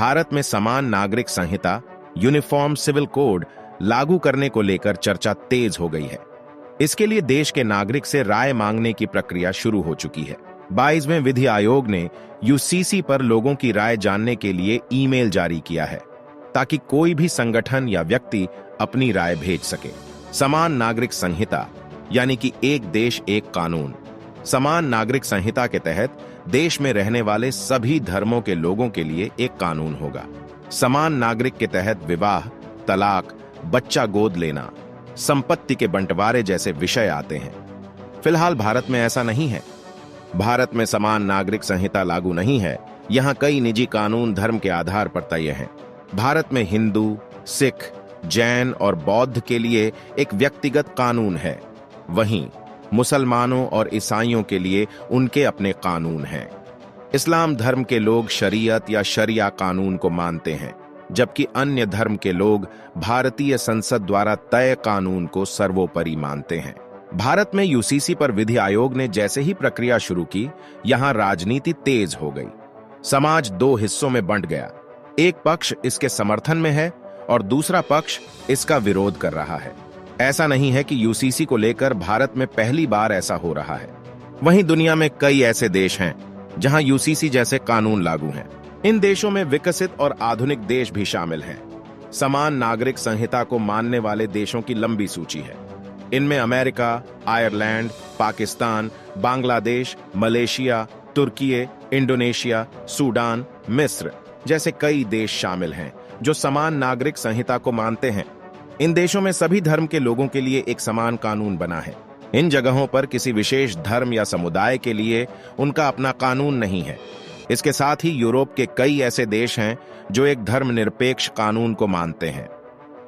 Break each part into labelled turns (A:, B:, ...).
A: भारत में समान नागरिक संहिता यूनिफॉर्म सिविल कोड लागू करने को लेकर चर्चा तेज हो गई है। इसके लिए देश के नागरिक से राय मांगने की प्रक्रिया शुरू हो चुकी है। 22वें विधि आयोग ने यूसीसी पर लोगों की राय जानने के लिए ईमेल जारी किया है, ताकि कोई भी संगठन या व्यक्ति अपनी राय भेज सके। समान नागरिक संहिता यानी कि एक देश एक कानून। समान नागरिक संहिता के तहत देश में रहने वाले सभी धर्मों के लोगों के लिए एक कानून होगा। समान नागरिक के तहत विवाह, तलाक, बच्चा गोद लेना, संपत्ति के बंटवारे जैसे विषय आते हैं। फिलहाल भारत में ऐसा नहीं है। भारत में समान नागरिक संहिता लागू नहीं है। यहाँ कई निजी कानून धर्म के आधार पर तय हैं। भारत में हिंदू, सिख, जैन और बौद्ध के लिए एक व्यक्तिगत कानून है। वहीं मुसलमानों और ईसाइयों के लिए उनके अपने कानून हैं। इस्लाम धर्म के लोग शरीयत या शरिया कानून को मानते हैं, जबकि अन्य धर्म के लोग भारतीय संसद द्वारा तय कानून को सर्वोपरि मानते हैं। भारत में यूसीसी पर विधि आयोग ने जैसे ही प्रक्रिया शुरू की, यहां राजनीति तेज हो गई। समाज दो हिस्सों में बंट गया। एक पक्ष इसके समर्थन में है और दूसरा पक्ष इसका विरोध कर रहा है। ऐसा नहीं है कि यूसीसी को लेकर भारत में पहली बार ऐसा हो रहा है। वहीं दुनिया में कई ऐसे देश हैं जहां यूसीसी जैसे कानून लागू हैं। इन देशों में विकसित और आधुनिक देश भी शामिल हैं। समान नागरिक संहिता को मानने वाले देशों की लंबी सूची है। इनमें America, Ireland, Pakistan, Bangladesh, Malaysia, तुर्की, इंडोनेशिया, सूडान, मिस्र जैसे कई देश शामिल हैं जो समान नागरिक संहिता को मानते हैं। इन देशों में सभी धर्म के लोगों के लिए एक समान कानून बना है। इन जगहों पर किसी विशेष धर्म या समुदाय के लिए उनका अपना कानून नहीं है। इसके साथ ही यूरोप के कई ऐसे देश हैं जो एक धर्मनिरपेक्ष कानून को मानते हैं।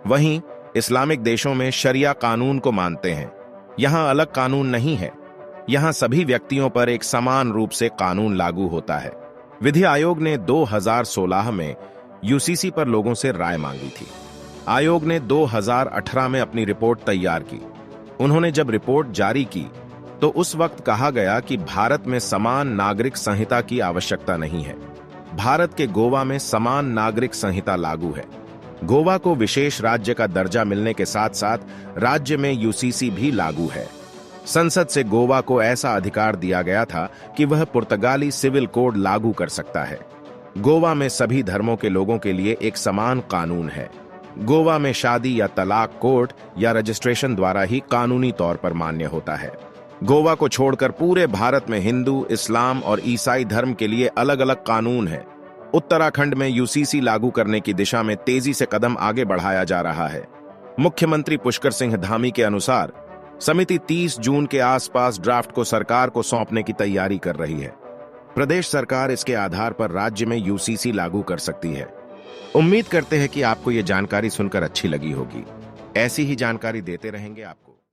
A: वहीं इस्लामिक देशों में शरिया कानून को मानते हैं। यहां अलग कानून नहीं है। यहां सभी व्यक्तियों पर एक समान रूप से कानून लागू होता है। विधि आयोग ने 2016 में यूसीसी पर लोगों से राय मांगी थी। आयोग ने 2018 में अपनी रिपोर्ट तैयार की। उन्होंने जब रिपोर्ट जारी की तो उस वक्त कहा गया कि भारत में समान नागरिक संहिता की आवश्यकता नहीं है। भारत के गोवा में समान नागरिक संहिता लागू है। गोवा को विशेष राज्य का दर्जा मिलने के साथ साथ राज्य में यूसीसी भी लागू है। संसद से गोवा को ऐसा अधिकार दिया गया था कि वह पुर्तगाली सिविल कोड लागू कर सकता है। गोवा में सभी धर्मों के लोगों के लिए एक समान कानून है। गोवा में शादी या तलाक कोर्ट या रजिस्ट्रेशन द्वारा ही कानूनी तौर पर मान्य होता है। गोवा को छोड़कर पूरे भारत में हिंदू, इस्लाम और ईसाई धर्म के लिए अलग अलग कानून है। उत्तराखंड में यूसीसी लागू करने की दिशा में तेजी से कदम आगे बढ़ाया जा रहा है। मुख्यमंत्री पुष्कर सिंह धामी के अनुसार समिति 30 जून के आसपास ड्राफ्ट को सरकार को सौंपने की तैयारी कर रही है। प्रदेश सरकार इसके आधार पर राज्य में यूसीसी लागू कर सकती है। उम्मीद करते हैं कि आपको ये जानकारी सुनकर अच्छी लगी होगी। ऐसी ही जानकारी देते रहेंगे आपको।